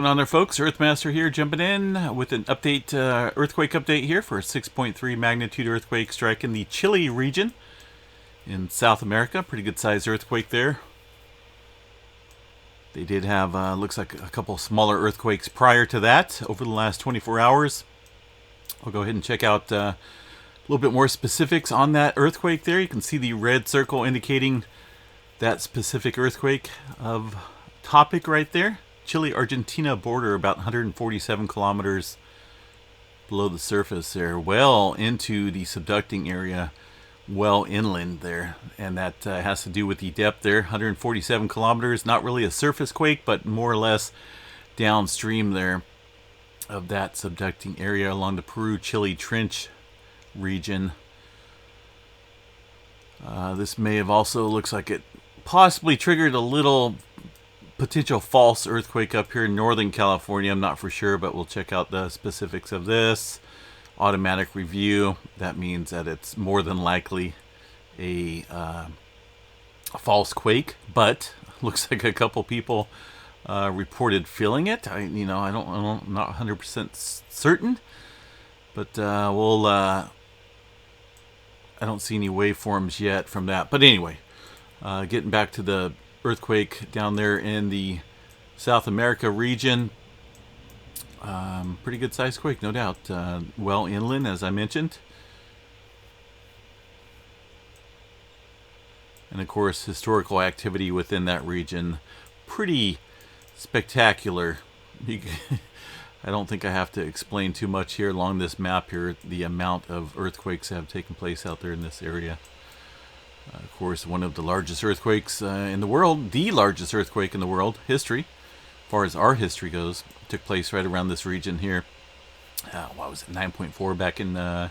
What's going on there, folks? Earthmaster here, jumping in with an update, earthquake update here for a 6.3 magnitude earthquake striking the Chile region in South America. Pretty good sized earthquake there. They did have, looks like a couple smaller earthquakes prior to that over the last 24 hours. I'll go ahead and check out a little bit more specifics on that earthquake there. You can see the red circle indicating that specific earthquake of topic right there. Chile-Argentina border, about 147 kilometers below the surface there, well into the subducting area, well inland there. And that has to do with the depth there, 147 kilometers. Not really a surface quake, but more or less downstream there of that subducting area along the Peru-Chile Trench region. This may have also, looks like it possibly triggered a little potential false earthquake up here in Northern California. I'm not for sure, but we'll check out the specifics of this. Automatic review. That means that it's more than likely a false quake, but looks like a couple people reported feeling it. I'm not 100% certain, but I don't see any waveforms yet from that. But anyway, getting back to the earthquake down there in the South America region. Pretty good sized quake, no doubt. Well inland, as I mentioned. And of course, historical activity within that region. Pretty spectacular. I don't think I have to explain too much here along this map here, the amount of earthquakes that have taken place out there in this area. Of course, one of the largest earthquakes in the world, the largest earthquake in the world history, as far as our history goes, took place right around this region here. What was it, 9.4 back in,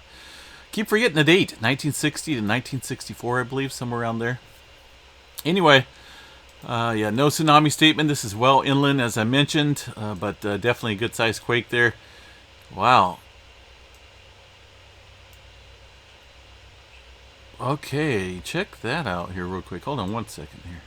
keep forgetting the date, 1960 to 1964, I believe, somewhere around there. Anyway, yeah, no tsunami statement. This is well inland, as I mentioned, but definitely a good-sized quake there. Wow. Okay, check that out here real quick. Hold on one second here.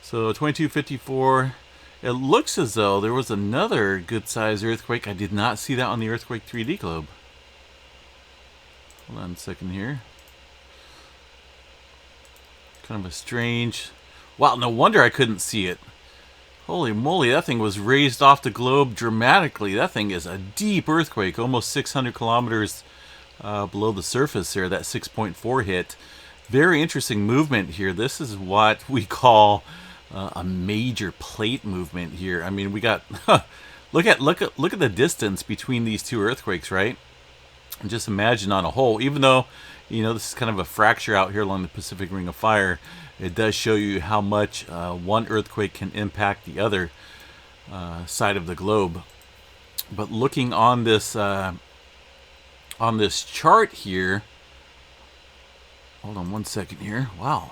So 2254. It looks as though there was another good-sized earthquake. I did not see that on the Earthquake 3D globe. Hold on a second here. Kind of a strange... Wow, no wonder I couldn't see it. Holy moly, that thing was raised off the globe dramatically. That thing is a deep earthquake, almost 600 kilometers below the surface there, that 6.4 hit. Very interesting movement here. This is what we call a major plate movement here. I mean, we got look at the distance between these two earthquakes, right? And just imagine on a whole, even though, you know, this is kind of a fracture out here along the Pacific Ring of Fire, it does show you how much one earthquake can impact the other side of the globe. But looking on this chart here, hold on one second here. Wow.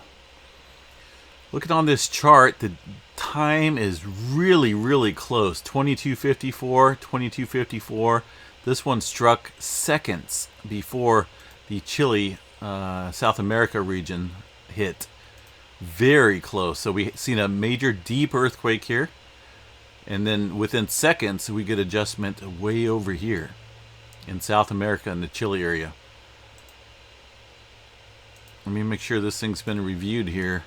Looking on this chart, the time is really, really close. 2254, 2254. This one struck seconds before the Chile, South America region hit. Very close. So we've seen a major deep earthquake here. And then within seconds, we get adjustment way over here in South America in the Chile area. Let me make sure this thing's been reviewed here.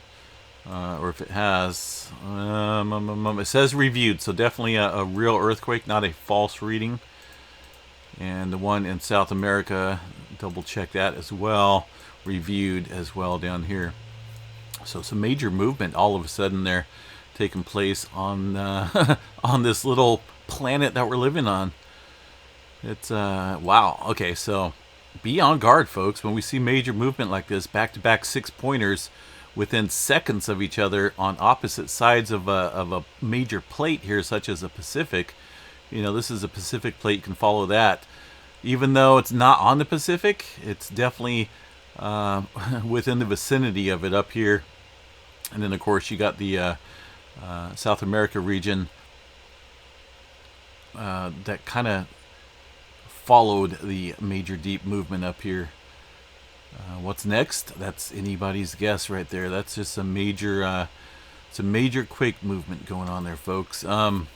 Or if it has. It says reviewed, so definitely a real earthquake, not a false reading. And the one in South America, double check that as well. Reviewed as well down here. So some major movement all of a sudden there taking place on on this little planet that we're living on. It's wow. Okay, so be on guard, folks, when we see major movement like this, back-to-back 6-pointers within seconds of each other on opposite sides of a major plate here, such as the Pacific. You know, this is a Pacific plate. You can follow that. Even though it's not on the Pacific, it's definitely within the vicinity of it up here. And then, of course, you got the South America region that kind of followed the major deep movement up here What's next? That's anybody's guess right there. That's just a major, it's a major quake movement going on there, folks. Hold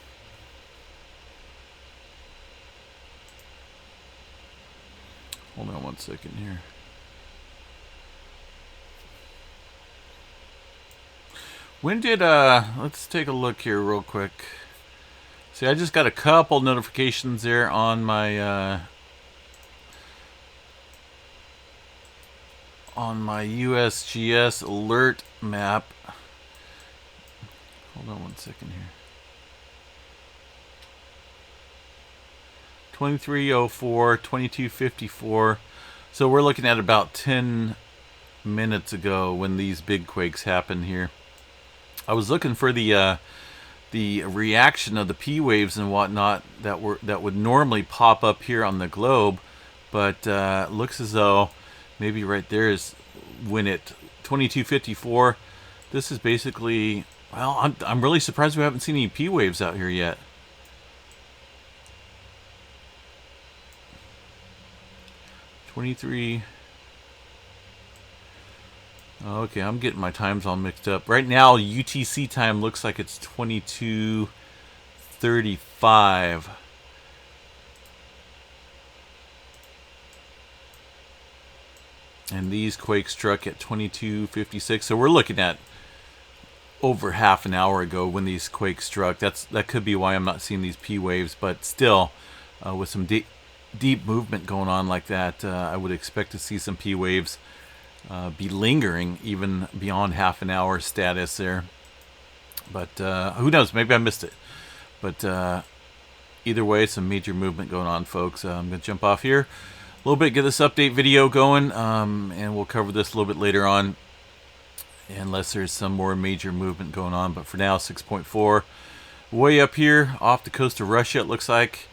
on one second here. When did, let's take a look here real quick. See, I just got a couple notifications there on my USGS alert map. Hold on one second here. 2304, 2254. So we're looking at about 10 minutes ago when these big quakes happened here. I was looking for the reaction of the P waves and whatnot that would normally pop up here on the globe, but looks as though maybe right there is when it 2254. This is basically, well, I'm really surprised we haven't seen any P waves out here yet. Okay, I'm getting my times all mixed up. Right now, UTC time looks like it's 22:35. And these quakes struck at 22:56. So we're looking at over half an hour ago when these quakes struck. That could be why I'm not seeing these P waves, but still, with some deep movement going on like that, I would expect to see some P waves be lingering even beyond half an hour status there. But who knows? Maybe I missed it. But either way, some major movement going on, folks. I'm going to jump off here a little bit, get this update video going, and we'll cover this a little bit later on, unless there's some more major movement going on. But for now, 6.4. Way up here off the coast of Russia, it looks like.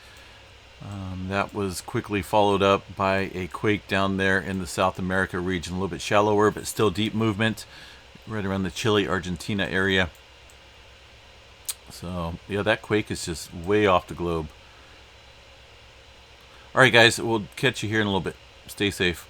That was quickly followed up by a quake down there in the South America region, a little bit shallower, but still deep movement right around the Chile, Argentina area. So, yeah, that quake is just way off the globe. All right, guys, we'll catch you here in a little bit. Stay safe.